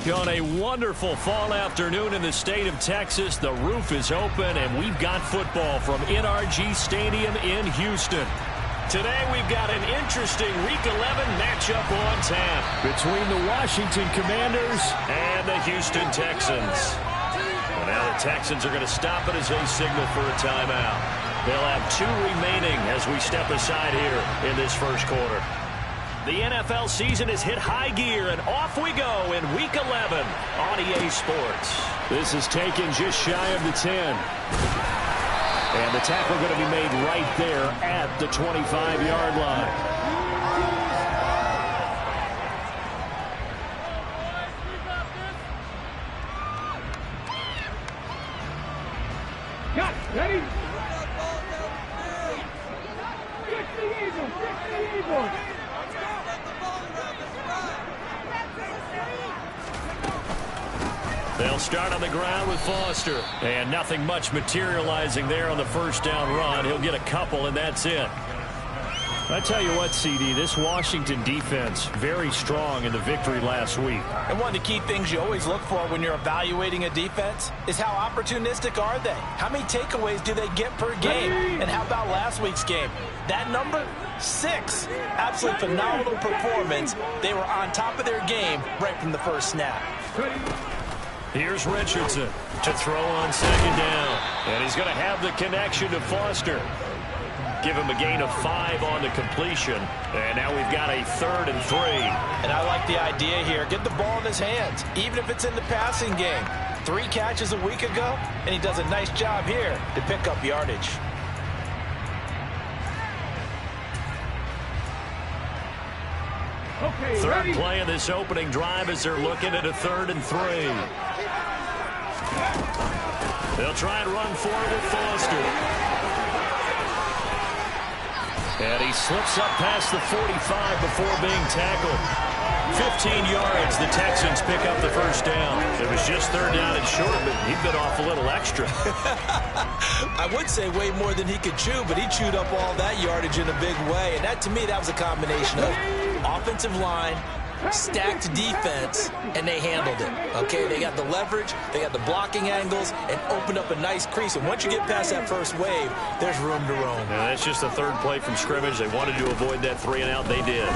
On a wonderful fall afternoon in the state of Texas, the roof is open, and we've got football from NRG Stadium in Houston. Today, we've got an interesting Week 11 matchup on tap between the Washington Commanders and the Houston Texans. And now the Texans are going to stop it as they signal for a timeout. They'll have 2 remaining as we step aside here in this first quarter. The NFL season has hit high gear, and off we go in Week 11 on EA Sports. This is taken just shy of the 10. And the tackle going to be made right there at the 25-yard line. Got it. Ready? Fix the Eagles. Fix the Eagles. They'll start on the ground with Foster. And nothing much materializing there on the first down run. He'll get a couple, and that's it. I tell you what, CD, this Washington defense, very strong in the victory last week. And one of the key things you always look for when you're evaluating a defense is how opportunistic are they? How many takeaways do they get per game? And how about last week's game? That number? 6. Absolutely phenomenal performance. They were on top of their game right from the first snap. Here's Richardson to throw on second down. And he's going to have the connection to Foster. Give him a gain of 5 on the completion. And now we've got a 3rd and 3. And I like the idea here. Get the ball in his hands, even if it's in the passing game. 3 catches a week ago, and he does a nice job here to pick up yardage. Okay, Third ready? play of this opening drive as they're looking at a 3rd and 3. They'll try and run forward with Foster. And he slips up past the 45 before being tackled. 15 yards, the Texans pick up the first down. It was just 3rd down and short, but he bit off a little extra. I would say way more than he could chew, but he chewed up all that yardage in a big way. And that, to me, that was a combination of offensive line, stacked defense, and they handled it. Okay, they got the leverage, they got the blocking angles, and opened up a nice crease. And once you get past that first wave, there's room to roam. And that's just the 3rd play from scrimmage. They wanted to avoid that 3 and out. They did.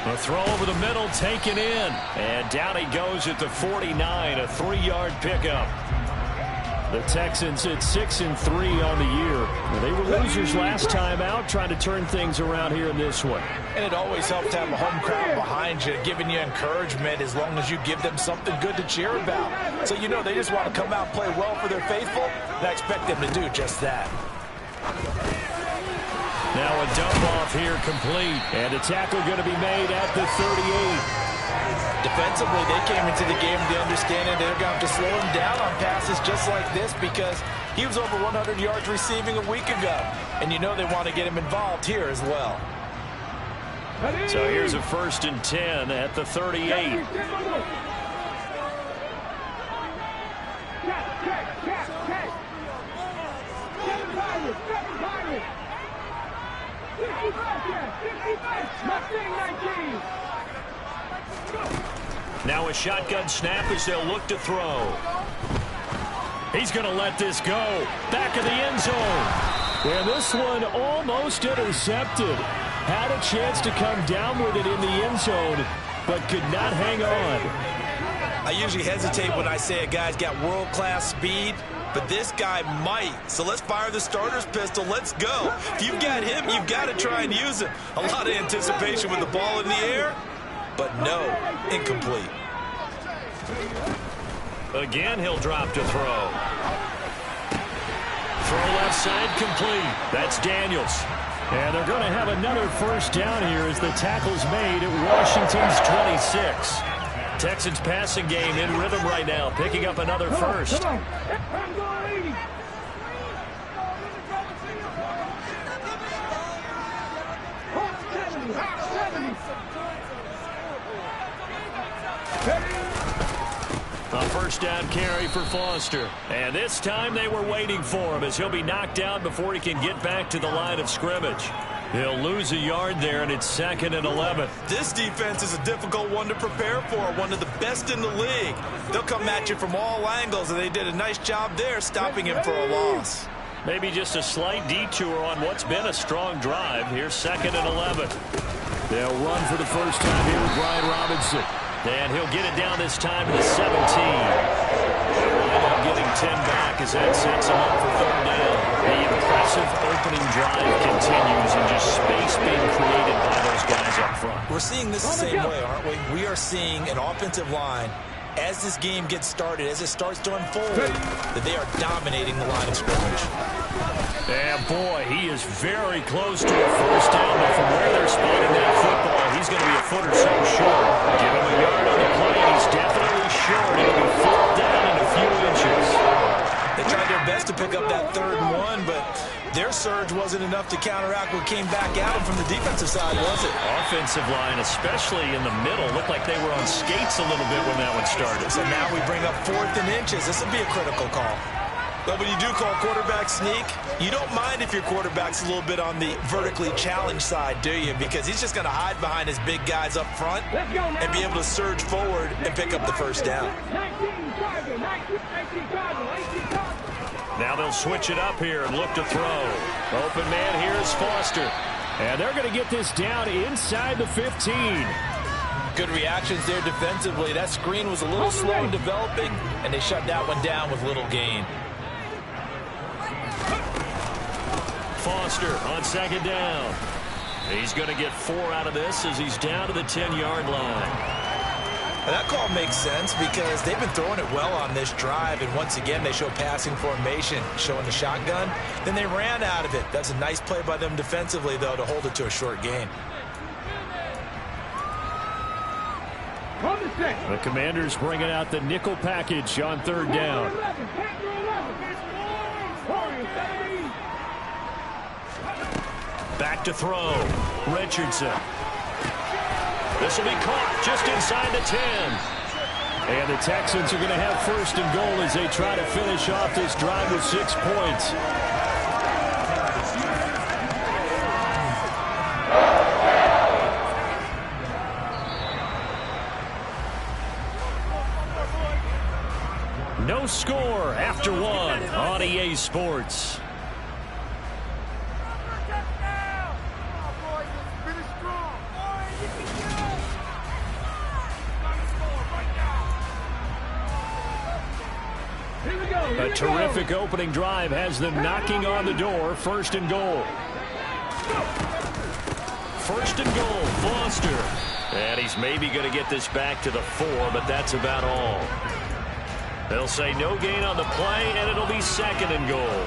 A throw over the middle, taken in. And down he goes at the 49, a 3-yard pickup. The Texans at 6-3 on the year. They were losers last time out, trying to turn things around here in this one. And it always helps to have a home crowd behind you, giving you encouragement as long as you give them something good to cheer about. So you know they just want to come out and play well for their faithful, and I expect them to do just that. Now a dump off here complete, and a tackle going to be made at the 38. Defensively, they came into the game with the understanding they're going to have to slow him down on passes just like this because he was over 100 yards receiving a week ago. And you know they want to get him involved here as well. So here's a 1st and 10 at the 38. Now a shotgun snap as they'll look to throw. He's going to let this go. Back of the end zone. And this one almost intercepted. Had a chance to come down with it in the end zone, but could not hang on. I usually hesitate when I say a guy's got world-class speed, but this guy might. So let's fire the starter's pistol. Let's go. If you've got him, you've got to try and use him. A lot of anticipation with the ball in the air, but no, incomplete. Again, he'll drop to throw. Throw left side complete. That's Daniels. And they're going to have another first down here as the tackle's made at Washington's 26. Texans passing game in rhythm right now, picking up another first. A first down carry for Foster. And this time they were waiting for him as he'll be knocked down before he can get back to the line of scrimmage. He'll lose a yard there, and it's 2nd and 11. This defense is a difficult one to prepare for, one of the best in the league. They'll come at you from all angles, and they did a nice job there stopping him for a loss. Maybe just a slight detour on what's been a strong drive. Here's 2nd and 11. They'll run for the first time here with Brian Robinson. And he'll get it down this time to the 17. They'll wind up getting 10 back as that sets him up for 3rd down. The impressive opening drive continues and just space being created by those guys up front. We're seeing this the same way, aren't we? We are seeing an offensive line, as this game gets started, as it starts to unfold, that they are dominating the line of scrimmage. And boy, he is very close to a first down, but from where they're spotting that football, he's going to be a foot or so short. Give him a yard on the play, and he's definitely short. It'll be 4th down in a few inches. They tried their best to pick up that 3rd and 1, but their surge wasn't enough to counteract what came back at them from the defensive side, was it? Offensive line, especially in the middle, looked like they were on skates a little bit when that one started. So now we bring up 4th and inches. This will be a critical call. But when you do call quarterback sneak, you don't mind if your quarterback's a little bit on the vertically challenged side, do you? Because he's just going to hide behind his big guys up front and be able to surge forward and pick up the first down. Now they'll switch it up here and look to throw. Open man here is Foster. And they're going to get this down inside the 15. Good reactions there defensively. That screen was a little slow in developing, and they shut that one down with little gain. Foster on 2nd down. He's going to get 4 out of this as he's down to the 10-yard line. Now that call makes sense because they've been throwing it well on this drive, and once again they show passing formation, showing the shotgun. Then they ran out of it. That's a nice play by them defensively, though, to hold it to a short gain. The Commanders bringing out the nickel package on 3rd down. Back to throw. Richardson. This will be caught just inside the 10. And the Texans are going to have 1st and goal as they try to finish off this drive with 6 points. No score after 1 on EA Sports. A terrific opening drive has them knocking on the door. 1st and goal. 1st and goal, Foster. And he's maybe going to get this back to the 4, but that's about all. They'll say no gain on the play, and it'll be 2nd and goal.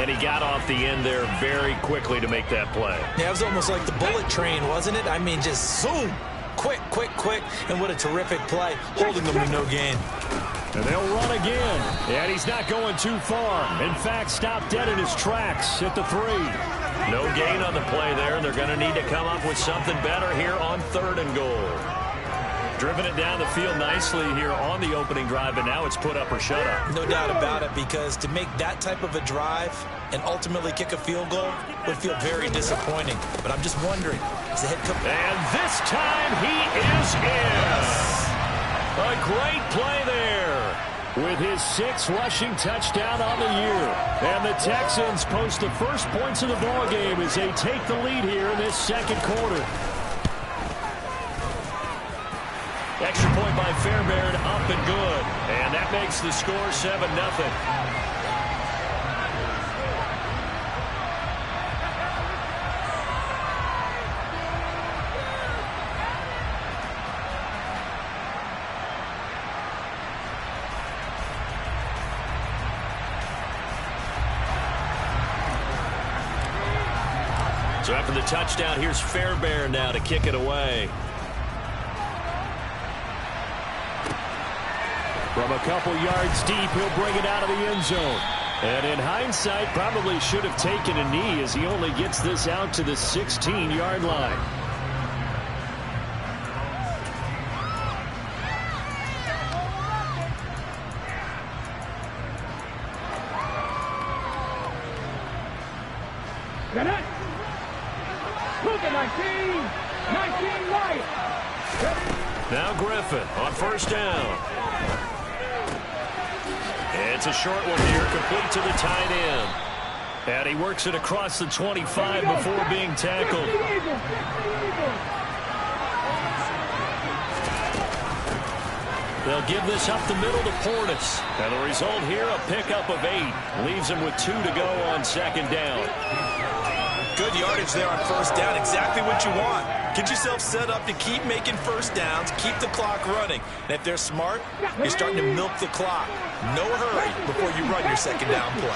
And he got off the end there very quickly to make that play. Yeah, it was almost like the bullet train, wasn't it? I mean, just zoom. Quick, quick, quick. And what a terrific play, holding them to no gain. And they'll run again. And he's not going too far. In fact, stopped dead in his tracks at the 3. No gain on the play there. They're going to need to come up with something better here on 3rd and goal. Driven it down the field nicely here on the opening drive, but now it's put up or shut up. No doubt about it, because to make that type of a drive and ultimately kick a field goal would feel very disappointing. But I'm just wondering, is the head coach... And this time he is in. A great play there with his 6th rushing touchdown on the year. And the Texans post the first points of the ball game as they take the lead here in this 2nd quarter. Extra point by Fairbairn, up and good. And that makes the score 7-0. So after the touchdown, here's Fairbairn now to kick it away. From a couple yards deep, he'll bring it out of the end zone. And in hindsight, probably should have taken a knee as he only gets this out to the 16-yard line. 19 right. Now Griffin on first down. It's a short one here, complete to the tight end. And he works it across the 25 before being tackled. They'll give this up the middle to Portis. And the result here, a pickup of 8. Leaves him with 2 to go on second down. Good yardage there on first down. Exactly what you want. Get yourself set up to keep making first downs, keep the clock running. And if they're smart, you're starting to milk the clock. No hurry before you run your second down play.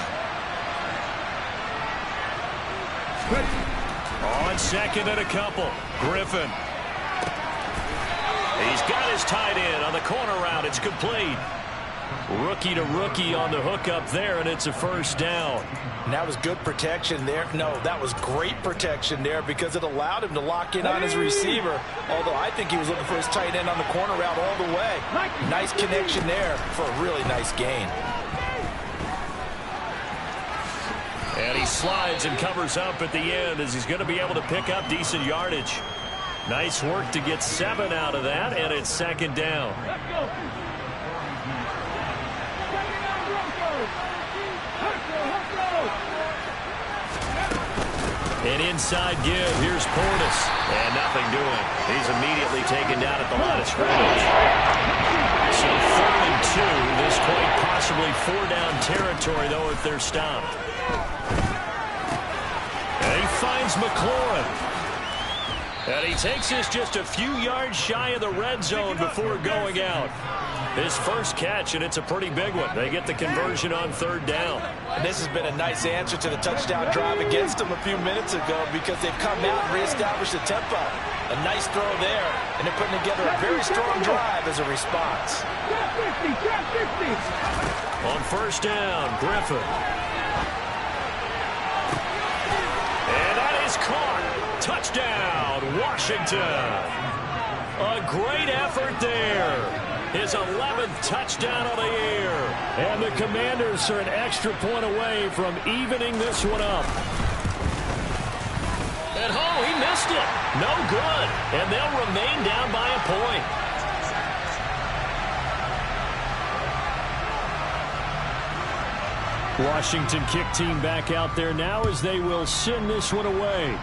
On second and a couple, Griffin. He's got his tight end on the corner route. It's complete. Rookie to rookie on the hookup there, and it's a first down. And that was good protection there. No, that was great protection there because it allowed him to lock in on his receiver, although I think he was looking for his tight end on the corner route all the way. Nice connection there for a really nice gain. And he slides and covers up at the end as he's going to be able to pick up decent yardage. Nice work to get 7 out of that, and it's second down. An inside give. Here's Portis. And nothing doing. He's immediately taken down at the line of scrimmage. So 3rd and 2. This quite possibly 4-down territory, though, if they're stopped. And he finds McLaurin. And he takes this just a few yards shy of the red zone before going out. His first catch, and it's a pretty big one. They get the conversion on 3rd down. And this has been a nice answer to the touchdown drive against them a few minutes ago because they've come out and reestablished the tempo. A nice throw there, and they're putting together a very strong drive as a response. On first down, Griffin. And that is caught. Touchdown, Washington. A great effort there. His 11th touchdown of the year. And the Commanders are an extra point away from evening this one up. And oh, he missed it. No good. And they'll remain down by a point. Washington kick team back out there now as they will send this one away.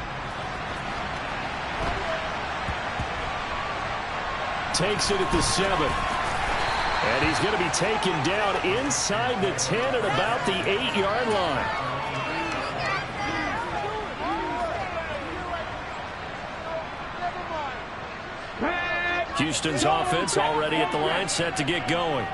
Takes it at the 7. And he's going to be taken down inside the 10 at about the 8-yard line. Houston's offense already at the line, set to get going.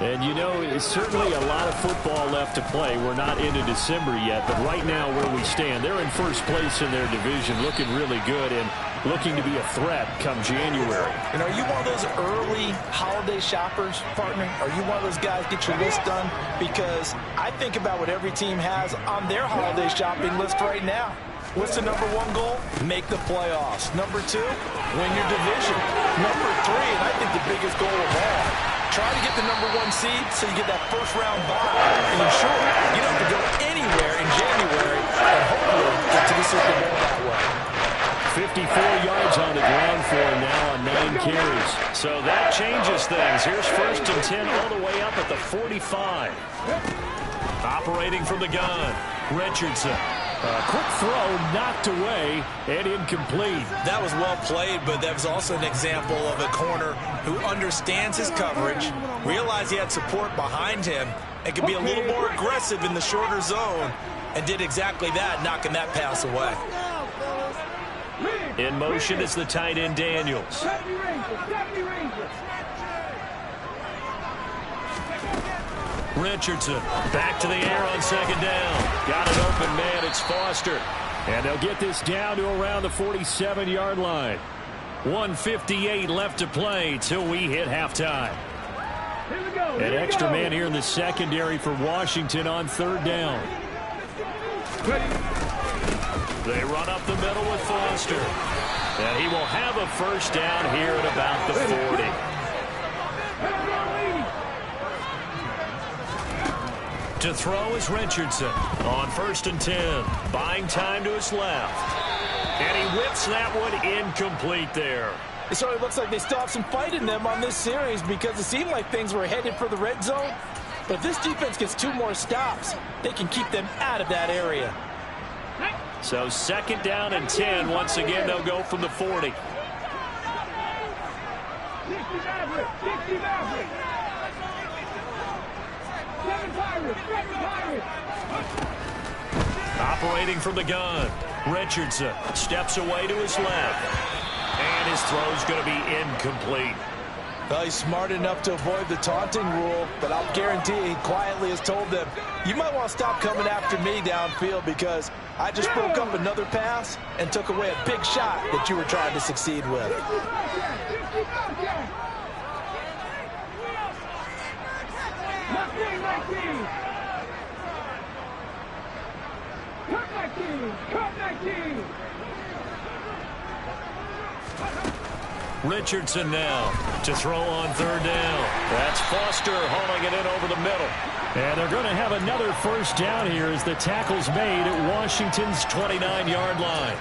And, you know, it's certainly a lot of football left to play. We're not into December yet, but right now where we stand, they're in first place in their division, looking really good and looking to be a threat come January. And are you one of those early holiday shoppers, partner? Are you one of those guys get your list done? Because I think about what every team has on their holiday shopping list right now. What's the number 1 goal? Make the playoffs. Number 2, win your division. Number 3, and I think the biggest goal of all, try to get the number 1 seed so you get that first-round bye. And ensure you don't have to go anywhere in January and hopefully get to the Super Bowl that way. 54 yards on the ground for him now on 9 carries. So that changes things. Here's 1st and 10 all the way up at the 45. Operating from the gun, Richardson. A quick throw knocked away and incomplete. That was well played, but that was also an example of a corner who understands his coverage, realized he had support behind him, and could be a little more aggressive in the shorter zone, and did exactly that, knocking that pass away. In motion is the tight end Daniels. Richardson back to the air on 2nd down. Got an open man. It's Foster. And they'll get this down to around the 47-yard line. 1:58 left to play till we hit halftime. An extra man here in the secondary for Washington on 3rd down. They run up the middle with Foster. And he will have a first down here at about the 40. To throw is Richardson on 1st and 10. Buying time to his left. And he whips that one incomplete there. It certainly looks like they still have some fight in them on this series because it seemed like things were headed for the red zone. But if this defense gets 2 more stops, they can keep them out of that area. So 2nd down and 10. Once again, they'll go from the 40. Operating from the gun, Richardson steps away to his left. And his throw's going to be incomplete. Well, he's smart enough to avoid the taunting rule, but I'll guarantee he quietly has told them, you might want to stop coming after me downfield because I just broke up another pass and took away a big shot that you were trying to succeed with. Richardson now to throw on 3rd down. That's Foster hauling it in over the middle. And they're going to have another 1st down here as the tackle's made at Washington's 29-yard line.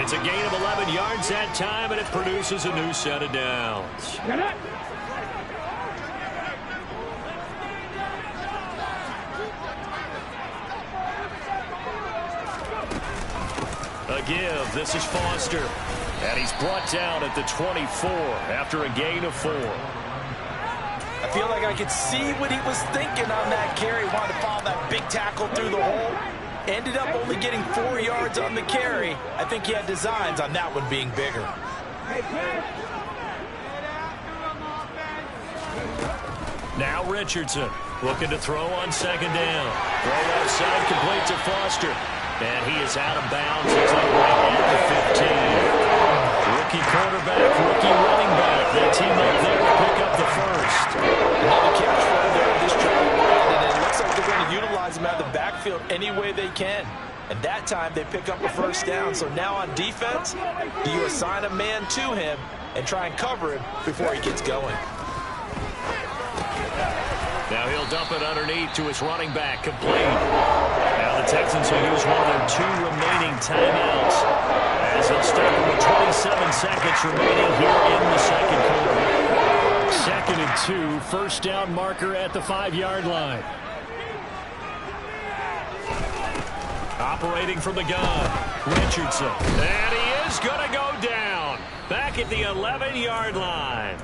It's a gain of 11 yards that time, and it produces a new set of downs. A give. This is Foster. And he's brought down at the 24 after a gain of 4. I feel like I could see what he was thinking on that carry. Wanted to follow that big tackle through the hole. Ended up only getting 4 yards on the carry. I think he had designs on that one being bigger. Now Richardson looking to throw on 2nd down. Throw outside, complete to Foster. And he is out of bounds. He's right at the 15. Rookie quarterback, rookie running back. They team up there to pick up the 1st. Another catch right there in this drive, and it looks like they're going to utilize him out of the backfield any way they can. And that time they pick up a 1st down. So now on defense, do you assign a man to him and try and cover him before he gets going? Now he'll dump it underneath to his running back, complete. Now the Texans will use one of their 2 remaining timeouts as they'll start with 27 seconds remaining here in the 2nd quarter. 2nd and 2, 1st down marker at the 5-yard line. Operating from the gun, Richardson. And he is going to go down back at the 11-yard line.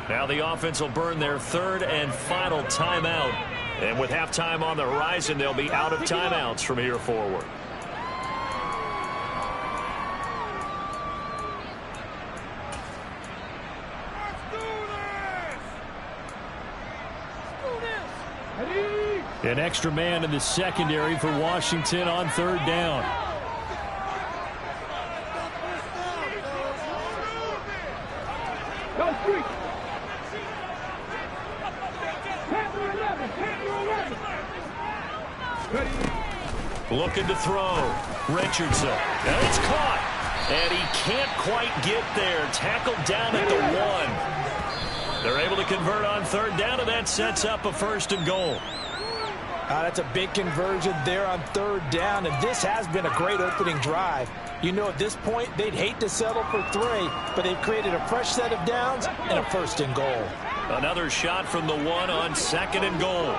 Now the offense will burn their 3rd and final timeout. And with halftime on the horizon, they'll be out of timeouts from here forward. An extra man in the secondary for Washington on 3rd down. Looking to throw. Richardson. And it's caught. And he can't quite get there. Tackled down at the 1. They're able to convert on 3rd down, and that sets up a 1st and goal. That's a big conversion there on 3rd down, and this has been a great opening drive. You know, at this point, they'd hate to settle for 3, but they've created a fresh set of downs and a 1st and goal. Another shot from the 1 on 2nd and goal.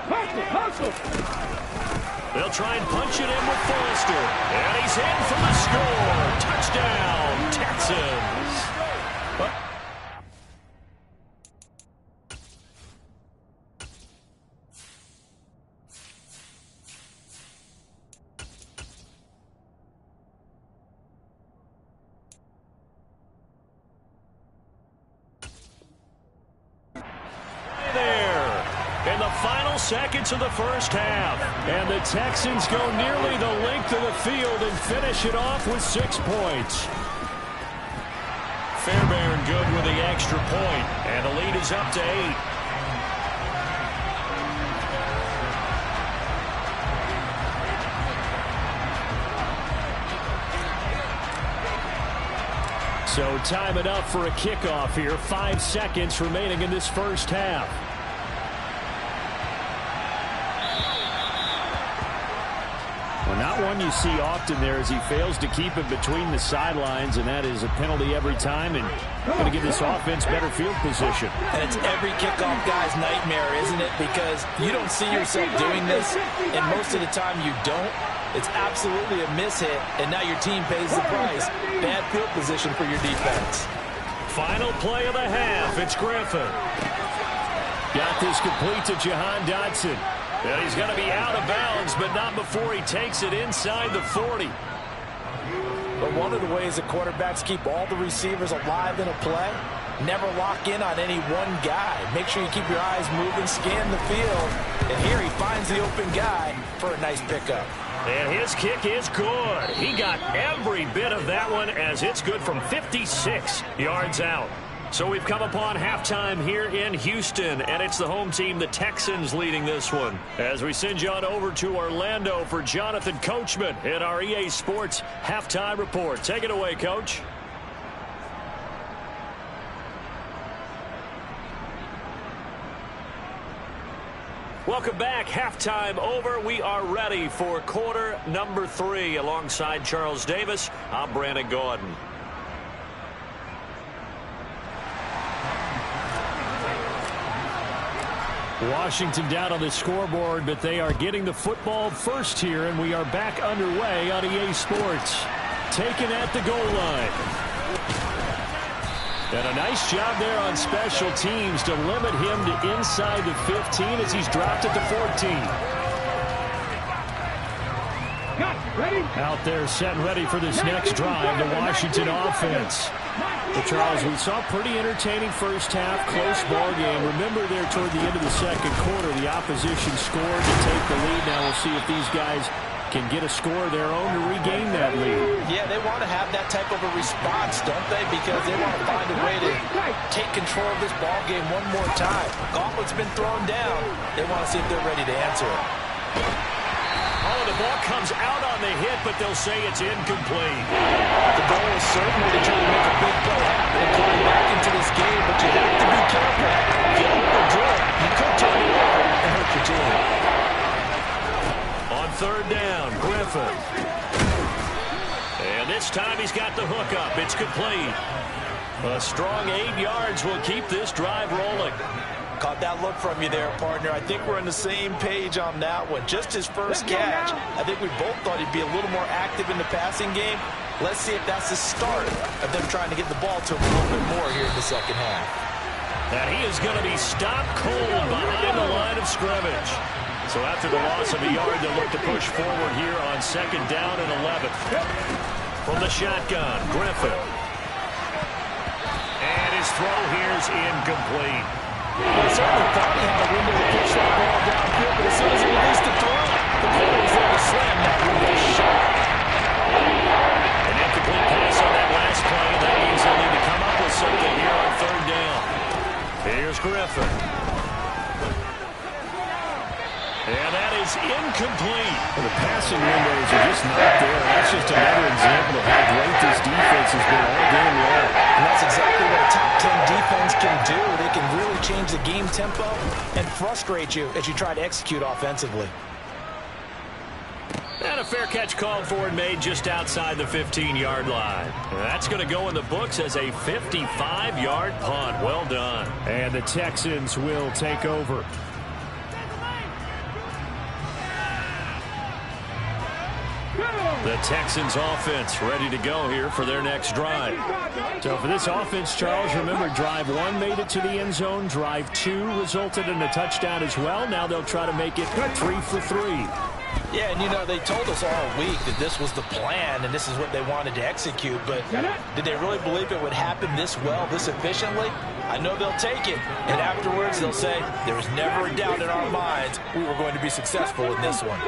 They'll try and punch it in with Foster. And he's in for the score. Touchdown, Texans. Seconds of the 1st half. And the Texans go nearly the length of the field and finish it off with 6 points. Fairbairn good with the extra point. And the lead is up to 8. So time it up for a kickoff here. 5 seconds remaining in this 1st half. one you see often there as he fails to keep it between the sidelines, and that is a penalty every time, and going to give this offense better field position. And it's every kickoff guy's nightmare, isn't it? Because you don't see yourself doing this, and most of the time you don't. It's absolutely a mishit, and now your team pays the price. Bad field position for your defense. Final play of the half. It's Griffin. Got this complete to Jahan Dotson. And he's going to be out of bounds, but not before he takes it inside the 40. But one of the ways that quarterbacks keep all the receivers alive in a play, never lock in on any one guy. Make sure you keep your eyes moving, scan the field. And here he finds the open guy for a nice pickup. And his kick is good. He got every bit of that one as it's good from 56 yards out. So we've come upon halftime here in Houston, and it's the home team, the Texans, leading this one. As we send you on over to Orlando for Jonathan Coachman in our EA Sports Halftime Report. Take it away, Coach. Welcome back. Halftime over. We are ready for quarter number 3. Alongside Charles Davis, I'm Brandon Gordon. Washington down on the scoreboard, but they are getting the football first here, and we are back underway on EA Sports. Taken at the goal line. And a nice job there on special teams to limit him to inside the 15 as he's dropped at the 14. Out there set and ready for this next drive, the Washington offense. But Charles, we saw pretty entertaining first half, close ball game. Remember there toward the end of the second quarter, the opposition scored to take the lead. Now we'll see if these guys can get a score of their own to regain that lead. Yeah, they want to have that type of a response, don't they? Because they want to find a way to take control of this ball game one more time. Gauntlet's been thrown down. They want to see if they're ready to answer it. Oh, the ball comes out on the hit, but they'll say it's incomplete. The goal is certainly to try to make a big play happen and climb back into this game, but you have to be careful. If you overdo it, you could turn it over and hurt your team. On third down, Griffin. And this time he's got the hook up. It's complete. A strong 8 yards will keep this drive rolling. Caught that look from you there, partner. I think we're on the same page on that one. Just his first catch. I think we both thought he'd be a little more active in the passing game. Let's see if that's the start of them trying to get the ball to him a little bit more here in the second half. And he is going to be stopped cold behind the line of scrimmage. So after the loss of a yard, they'll look to push forward here on second down and 11. From the shotgun, Griffin. And his throw here is incomplete. He certainly thought he had a window to push that ball downfield, but as soon as he released the throw, the player was there to slam that window shut. An incomplete pass on that last play. That means they'll need to come up with something here on third down. Here's Griffin. And that is incomplete. Well, the passing windows are just not there. That's just another example of how great this defense has been all game long. And that's exactly what a top 10 defense can do. They can really change the game tempo and frustrate you as you try to execute offensively. And a fair catch called for and made just outside the 15-yard line. That's going to go in the books as a 55-yard punt. Well done. And the Texans will take over. The Texans offense ready to go here for their next drive. So for this offense, Charles, remember drive 1 made it to the end zone. Drive 2 resulted in a touchdown as well. Now they'll try to make it 3 for 3. Yeah, and you know, they told us all week that this was the plan and this is what they wanted to execute, but did they really believe it would happen this well, this efficiently? I know they'll take it, and afterwards they'll say, there was never a doubt in our minds we were going to be successful in this one.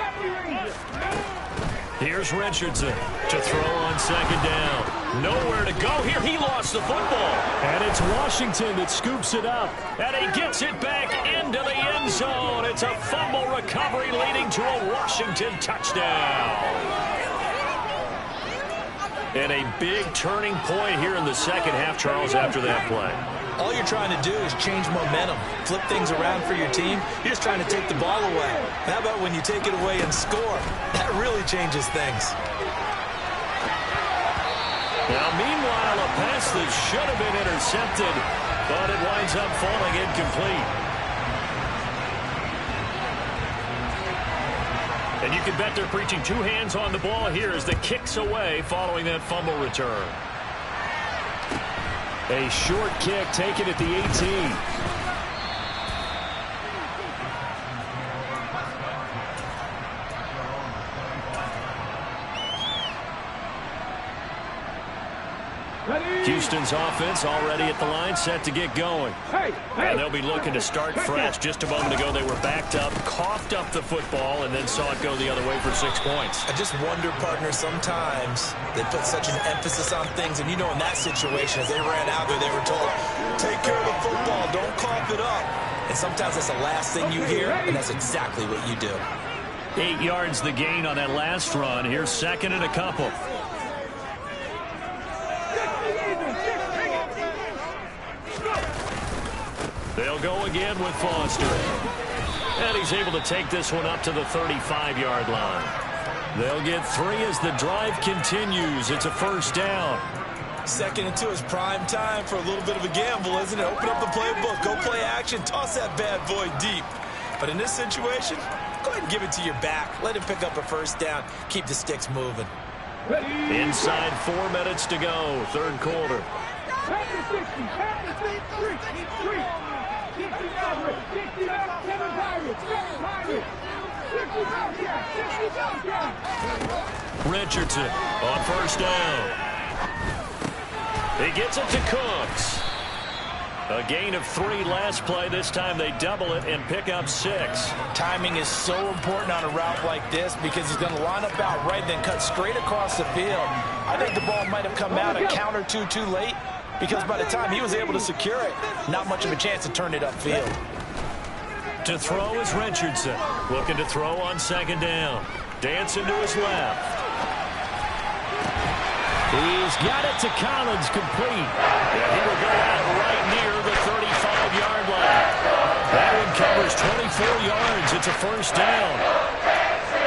Here's Richardson to throw on second down. Nowhere to go here. He lost the football. And it's Washington that scoops it up. And he gets it back into the end zone. It's a fumble recovery leading to a Washington touchdown. And a big turning point here in the second half, Charles, after that play. All you're trying to do is change momentum, flip things around for your team. You're just trying to take the ball away. How about when you take it away and score? That really changes things. Now, meanwhile, a pass that should have been intercepted, but it winds up falling incomplete. And you can bet they're preaching two hands on the ball here as the kick's away following that fumble return. A short kick taken at the 18. Houston's offense already at the line, set to get going. And they'll be looking to start fresh. Just a moment ago, they were backed up, coughed up the football, and then saw it go the other way for 6 points. I just wonder, partner, sometimes they put such an emphasis on things. And, you know, in that situation, as they ran out there, they were told, take care of the football, don't cough it up. And sometimes that's the last thing you hear, and that's exactly what you do. 8 yards the gain on that last run. Here's second and a couple. They'll go again with Foster. And he's able to take this one up to the 35-yard line. They'll get 3 as the drive continues. It's a first down. 2nd and 2 is prime time for a little bit of a gamble, isn't it? Open up the playbook, go play action, toss that bad boy deep. But in this situation, go ahead and give it to your back. Let him pick up a first down. Keep the sticks moving. Inside 4 minutes to go, third quarter. Richardson on first down. He gets it to Cooks. A gain of 3 last play. This time they double it and pick up 6. Timing is so important on a route like this because he's going to line up out right, then cut straight across the field. I think the ball might have come out a count or two too late because by the time he was able to secure it, not much of a chance to turn it upfield. To throw is Richardson. Looking to throw on second down. Dancing to his left. He's got it to Collins, complete. And he will go out right near the 35-yard line. That one covers 24 yards. It's a first down.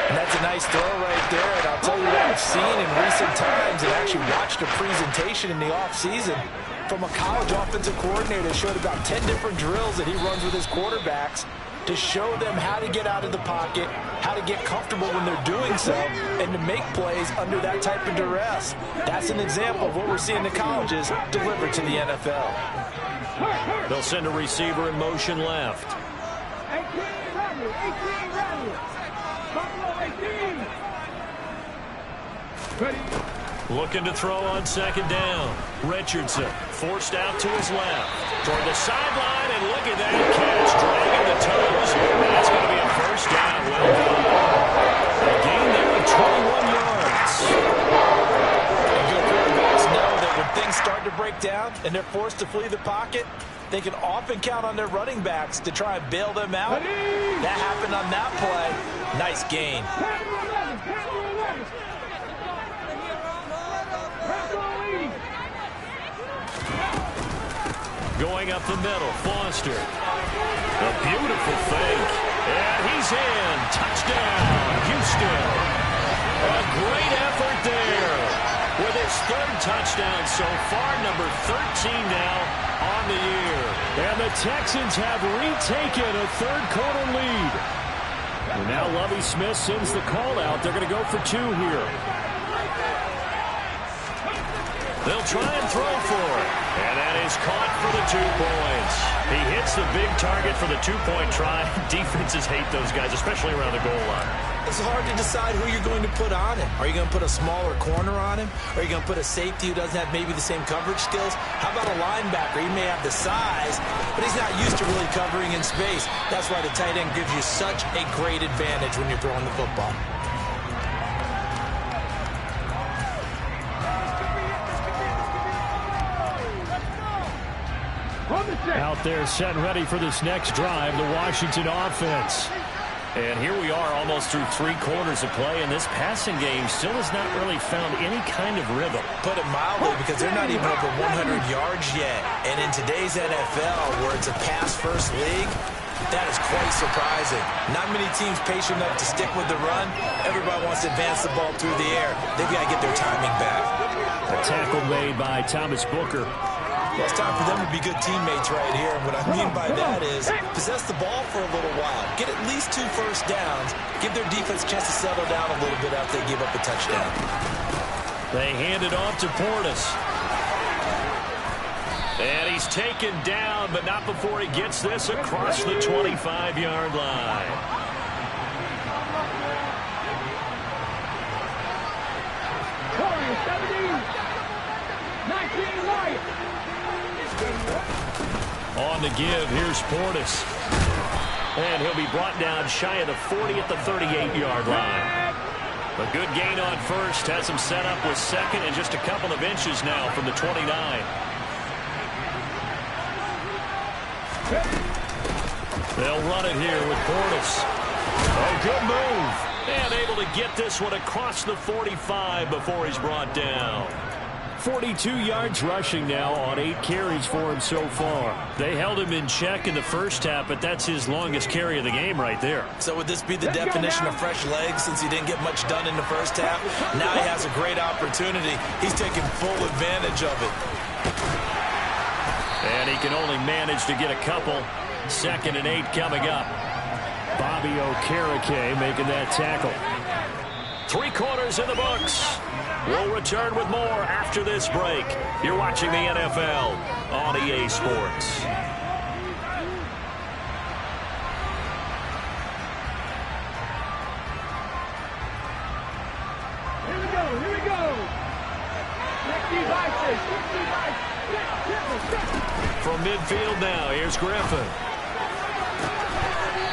And that's a nice throw right there. And I'll tell you what I've seen in recent times and actually watched a presentation in the offseason from a college offensive coordinator that showed about 10 different drills that he runs with his quarterbacks to show them how to get out of the pocket, how to get comfortable when they're doing so, and to make plays under that type of duress. That's an example of what we're seeing the colleges deliver to the NFL. They'll send a receiver in motion left. Looking to throw on second down. Richardson forced out to his left. Toward the sideline, and look at that catch. Dragging the toes. And that's going to be a first down. Well done. A gain there of 21 yards. And good quarterbacks know that when things start to break down and they're forced to flee the pocket, they can often count on their running backs to try and bail them out. That happened on that play. Nice gain. Going up the middle, Foster. A beautiful fake. And he's in. Touchdown, Houston. A great effort there. With his 3rd touchdown so far, number 13 now on the year. And the Texans have retaken a third-quarter lead. And now Lovie Smith sends the call out. They're going to go for 2 here. They'll try and throw for it. And that is caught for the 2 points. He hits the big target for the 2-point try. Defenses hate those guys, especially around the goal line. It's hard to decide who you're going to put on him. Are you going to put a smaller corner on him? Are you going to put a safety who doesn't have maybe the same coverage skills? How about a linebacker? He may have the size, but he's not used to really covering in space. That's why the tight end gives you such a great advantage when you're throwing the football. Out there set ready for this next drive, the Washington offense. And here we are almost through 3 quarters of play, and this passing game still has not really found any kind of rhythm. Put it mildly, because they're not even over 100 yards yet. And in today's NFL, where it's a pass-first league, that is quite surprising. Not many teams patient enough to stick with the run. Everybody wants to advance the ball through the air. They've got to get their timing back. A tackle made by Thomas Booker. Well, it's time for them to be good teammates right here. And what I mean by that is possess the ball for a little while. Get at least 2 first downs. Give their defense a chance to settle down a little bit after they give up a touchdown. They hand it off to Portis. And he's taken down, but not before he gets this across the 25-yard line. On the give, here's Portis. And he'll be brought down shy of the 40 at the 38-yard line. A good gain on first, has him set up with second and just a couple of inches now from the 29. They'll run it here with Portis. Oh, good move. And able to get this one across the 45 before he's brought down. 42 yards rushing now on 8 carries for him so far. They held him in check in the first half, but that's his longest carry of the game right there. So would this be the definition of fresh legs since he didn't get much done in the first half? Now he has a great opportunity. He's taking full advantage of it. And he can only manage to get a couple. 2nd and 8 coming up. Bobby Okereke making that tackle. 3 quarters in the books. We'll return with more after this break. You're watching the NFL on EA Sports. Here we go, here we go. From midfield now, here's Griffin.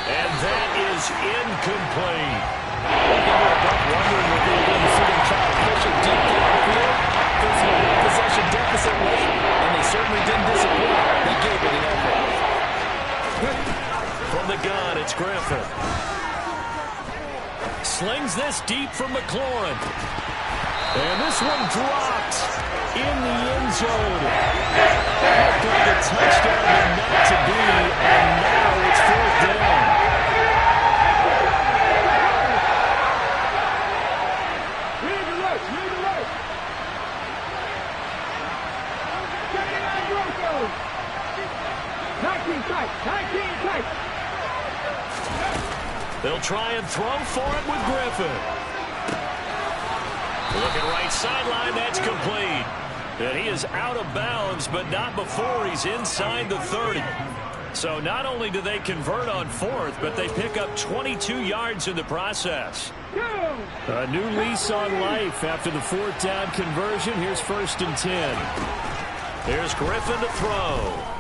And that is incomplete. Wondering if they were going to see them try to push it deep downfield. Facing a one-possession deficit late, and they certainly didn't disappoint. They gave it an effort. From the gun, it's Griffin. Slings this deep from McLaurin. And this one dropped in the end zone. Looked like a touchdown, but not to be, and now it's 4th down. They'll try and throw for it with Griffin. Looking right sideline, that's complete. And he is out of bounds, but not before he's inside the 30. So not only do they convert on 4th, but they pick up 22 yards in the process. A new lease on life after the 4th down conversion. Here's 1st and 10. Here's Griffin to throw.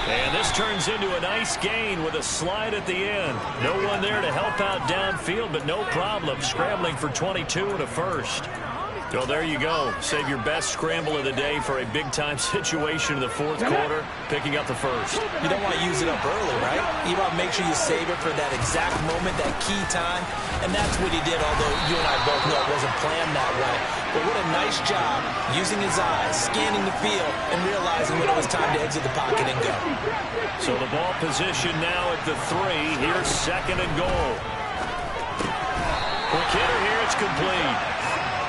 And this turns into a nice gain with a slide at the end. No one there to help out downfield, but no problem scrambling for 22 and a first. So there you go. Save your best scramble of the day for a big-time situation in the 4th quarter, picking up the first. You don't want to use it up early, right? You want to make sure you save it for that exact moment, that key time. And that's what he did, although you and I both know it wasn't planned that way. But what a nice job using his eyes, scanning the field, and realizing when it was time to exit the pocket and go. So the ball position now at the 3. Here's 2nd and goal. Quick hitter here, it's complete.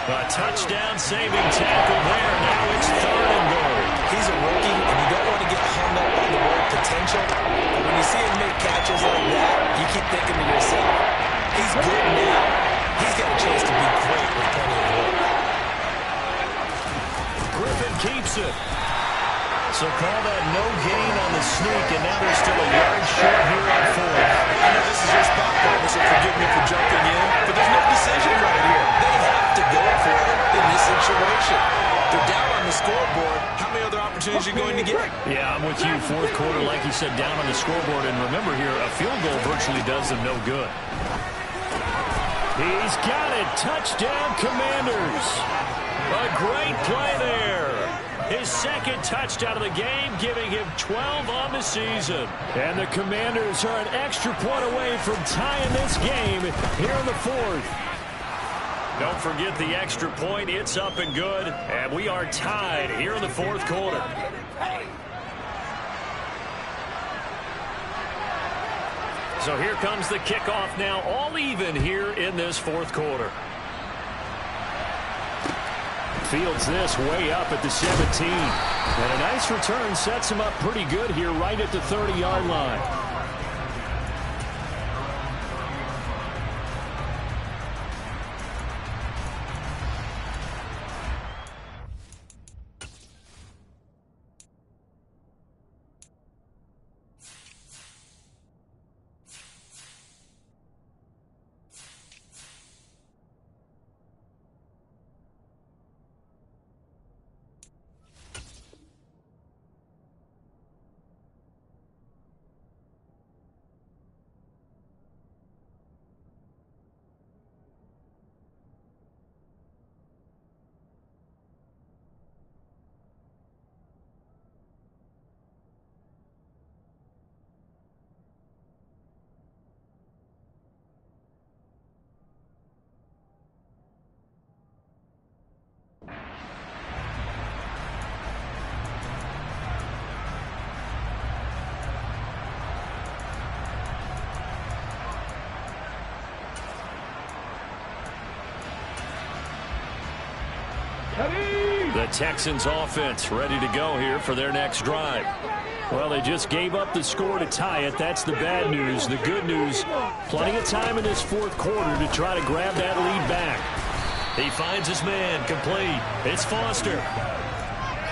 A touchdown saving tackle there. Now it's 3rd and goal. He's a rookie, and you don't want to get hung up on the word potential. But when you see him make catches like that, you keep thinking to yourself, he's good now. He's got a chance to be great with plenty of work. Griffin keeps it. So call that no gain on the sneak, and now they're still a yard short here on 4th. I know this is your spot, partner, so forgive me for jumping in, but there's no decision right here. They have to go for it in this situation. They're down on the scoreboard. How many other opportunities are you going to get? Yeah, I'm with you. 4th quarter, like you said, down on the scoreboard. And remember here, a field goal virtually does them no good. He's got it. Touchdown, Commanders. A great play there. his second touchdown of the game, giving him 12 on the season. And the Commanders are an extra point away from tying this game here in the fourth. Don't forget the extra point. It's up and good. And we are tied here in the fourth quarter. So here comes the kickoff now, all even here in this fourth quarter. Fields this way up at the 17. And a nice return sets him up pretty good here right at the 30-yard line. The Texans offense ready to go here for their next drive. Well, they just gave up the score to tie it. That's the bad news. The good news, plenty of time in this fourth quarter to try to grab that lead back. He finds his man, complete. It's Foster.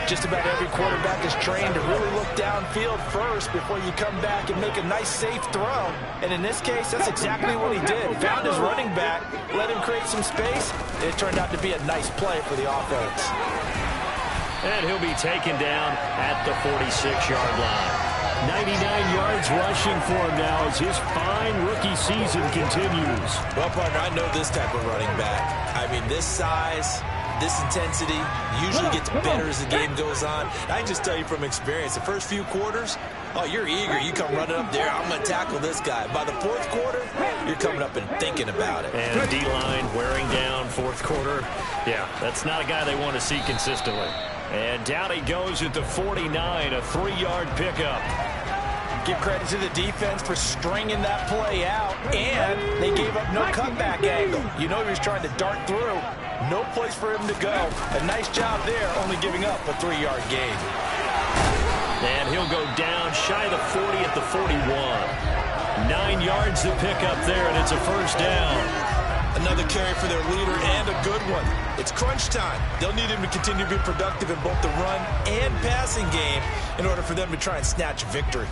Just about every quarterback is trained to really look downfield first before you come back and make a nice, safe throw. And in this case, that's exactly what he did. Found his running back, let him create some space, and it turned out to be a nice play for the offense. And he'll be taken down at the 46-yard line. 99 yards rushing for him now as his fine rookie season continues. Well, partner, I know this type of running back. I mean, this size, this intensity usually gets better as the game goes on. I can just tell you from experience, the first few quarters, oh, you're eager. You come running up there, I'm going to tackle this guy. By the fourth quarter, you're coming up and thinking about it. And D-line wearing down fourth quarter. Yeah, that's not a guy they want to see consistently. And down he goes at the 49, a 3-yard pickup. Give credit to the defense for stringing that play out, and they gave up no cutback angle. You know he was trying to dart through. No place for him to go. A nice job there, only giving up a 3-yard gain. And he'll go down shy of the 40 at the 41. 9 yards to pick up there, and it's a first down. Another carry for their leader, and a good one. It's crunch time. They'll need him to continue to be productive in both the run and passing game in order for them to try and snatch victory.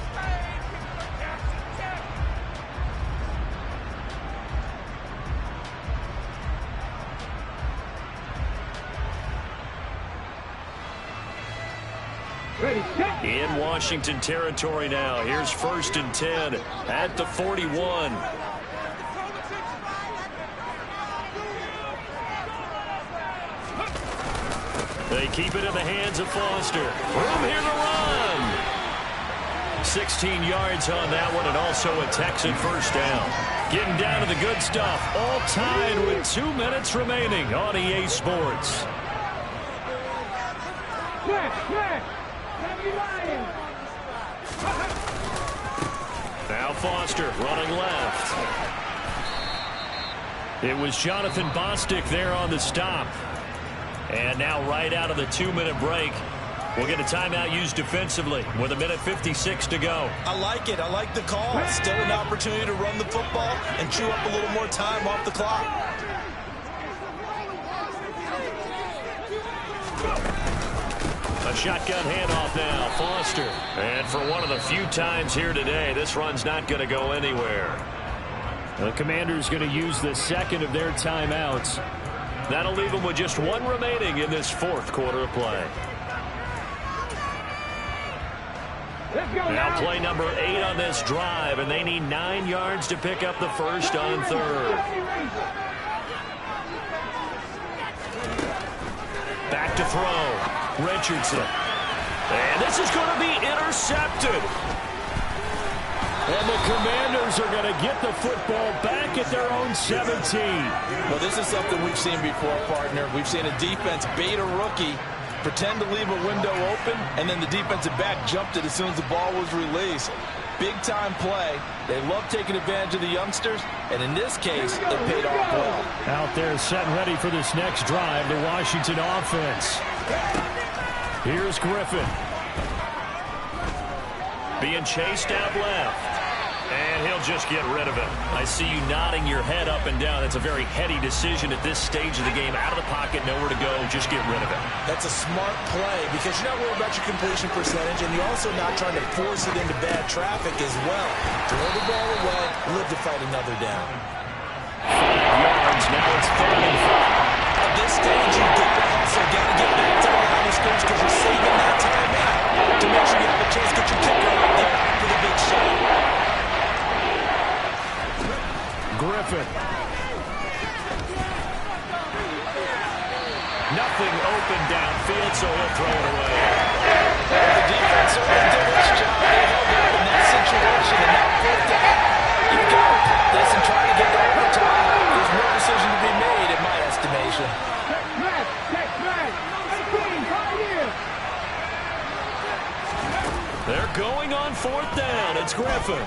In Washington territory now. Here's 1st and 10 at the 41. They keep it in the hands of Foster. Room here to run. 16 yards on that one, and also a Texan first down. Getting down to the good stuff. All tied with 2 minutes remaining on EA Sports. Now Foster running left. It was Jonathan Bostic there on the stop. And now right out of the 2-minute break, we'll get a timeout used defensively with 1:56 to go. I like it. I like the call. Still an opportunity to run the football and chew up a little more time off the clock. A shotgun handoff now, Foster. And for one of the few times here today, this run's not going to go anywhere. The Commanders going to use the second of their timeouts. That'll leave them with just one remaining in this fourth quarter of play. Now play number 8 on this drive, and they need 9 yards to pick up the first on third. Back to throw. Richardson. And this is going to be intercepted. And the Commanders are going to get the football back at their own 17. Well, this is something we've seen before, partner. We've seen a defense bait a rookie, pretend to leave a window open, and then the defensive back jumped it as soon as the ball was released. Big-time play. They love taking advantage of the youngsters, and in this case, it paid off well. Out there set and ready for this next drive, the Washington offense. Here's Griffin. Being chased out left. And he'll just get rid of it. I see you nodding your head up and down. That's a very heady decision at this stage of the game. Out of the pocket, nowhere to go. Just get rid of it. That's a smart play because you're not worried about your completion percentage, and you're also not trying to force it into bad traffic as well. Throw the ball away, live to fight another down. 5 yards. Now it's 3rd and 5. At this stage, you got to hustle. Got to get back to the line of scrimmage because you're saving that time out to make sure you have a chance to get your kicker out there for the big shot. Griffin. Nothing open downfield, so he'll throw it away. The defense certainly did its job. They held out in that situation, and now 4th down. You've got to pop this and try to get to overtime. There's no decision to be made, in my estimation. They're going on 4th down. It's Griffin.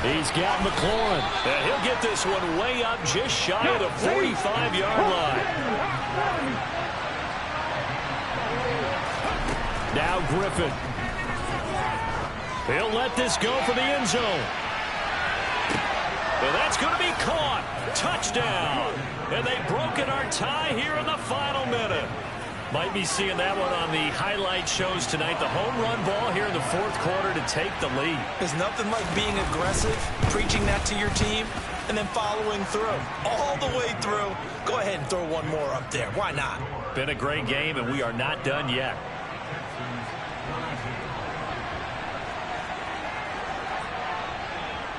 He's got McLaurin. And he'll get this one way up just shy of the 45-yard line. Now Griffin. He'll let this go for the end zone. And that's going to be caught. Touchdown. And they've broken our tie here in the final minute. Might be seeing that one on the highlight shows tonight. The home run ball here in the 4th quarter to take the lead. There's nothing like being aggressive, preaching that to your team, and then following through. All the way through. Go ahead and throw one more up there. Why not? Been a great game, and we are not done yet.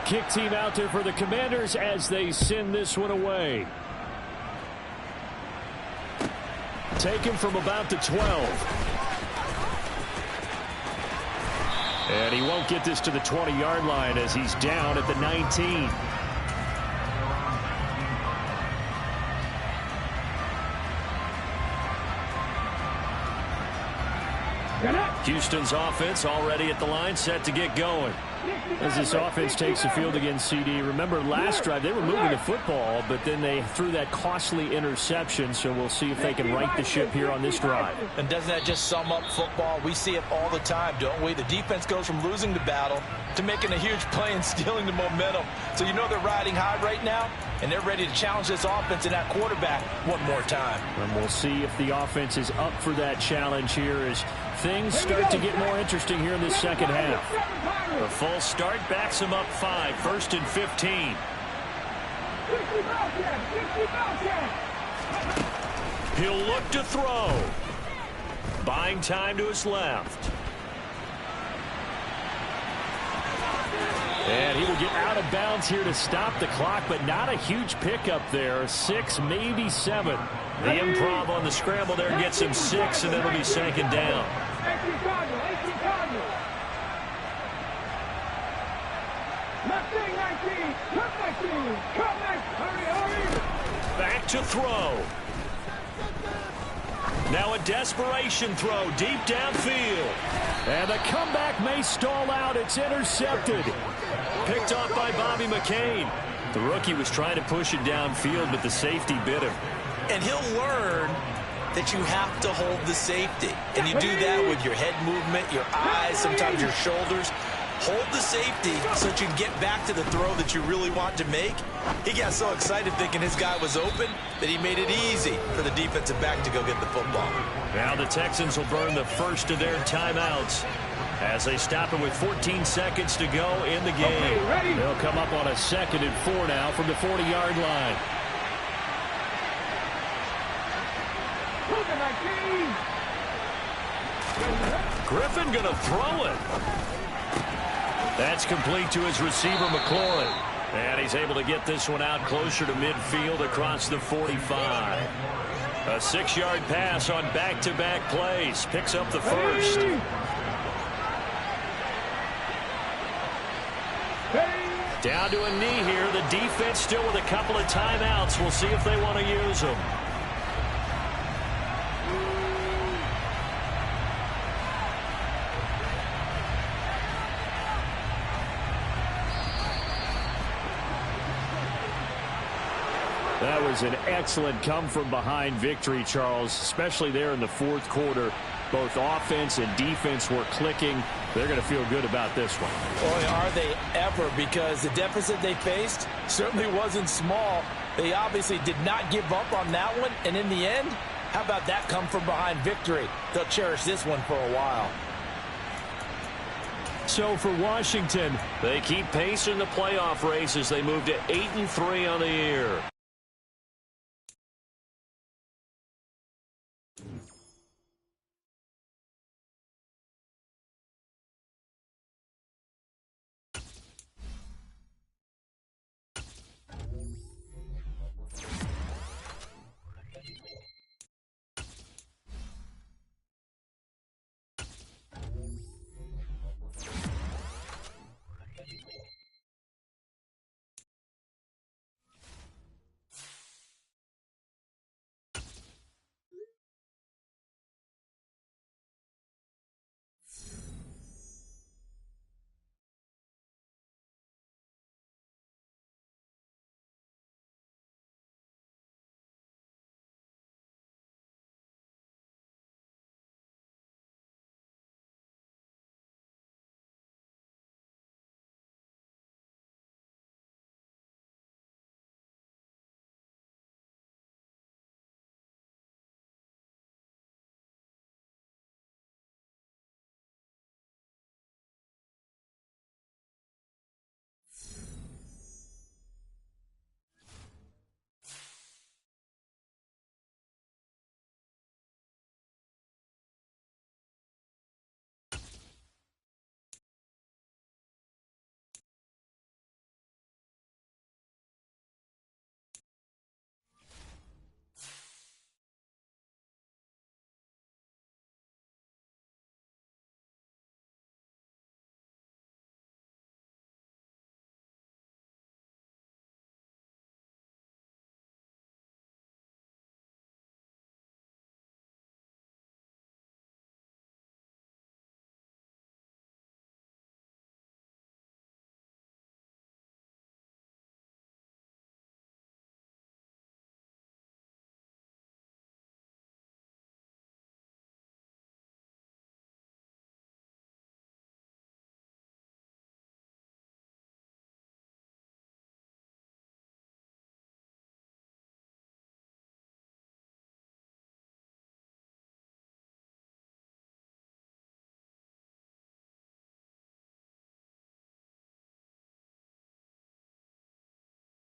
Kick team out there for the Commanders as they send this one away. Taken from about the 12. And he won't get this to the 20-yard line as he's down at the 19. Houston's offense already at the line, set to get going. As this offense takes the field against CD, remember last drive they were moving the football, but then they threw that costly interception, so we'll see if they can right the ship here on this drive. And doesn't that just sum up football? We see it all the time, don't we? The defense goes from losing the battle to making a huge play and stealing the momentum. So you know they're riding high right now, and they're ready to challenge this offense and that quarterback one more time. And we'll see if the offense is up for that challenge here as things start to get more interesting here in this second half. The full start backs him up 5, 1st and 15. He'll look to throw. Buying time to his left. And he will get out of bounds here to stop the clock, but not a huge pickup there. 6, maybe 7. The improv on the scramble there gets him 6, and it'll be 2nd down. Back to throw. Now a desperation throw deep downfield. And the comeback may stall out. It's intercepted. Picked off by Bobby McCain. The rookie was trying to push it downfield, but the safety bit him. And he'll learn that you have to hold the safety. And you do that with your head movement, your eyes, sometimes your shoulders. Hold the safety so that you can get back to the throw that you really want to make. He got so excited thinking his guy was open that he made it easy for the defensive back to go get the football. Now the Texans will burn the first of their timeouts as they stop it with 14 seconds to go in the game. They'll come up on a 2nd and 4 now from the 40-yard line. Griffin going to throw it. That's complete to his receiver, McLaurin. And he's able to get this one out closer to midfield across the 45. A 6-yard pass on back-to-back plays. Picks up the first. Down to a knee here. The defense still with a couple of timeouts. We'll see if they want to use them. That was an excellent come-from-behind victory, Charles, especially there in the fourth quarter. Both offense and defense were clicking. They're going to feel good about this one. Boy, are they ever, because the deficit they faced certainly wasn't small. They obviously did not give up on that one, and in the end, how about that come-from-behind victory? They'll cherish this one for a while. So for Washington, they keep pace in the playoff race as they move to 8-3 on the year.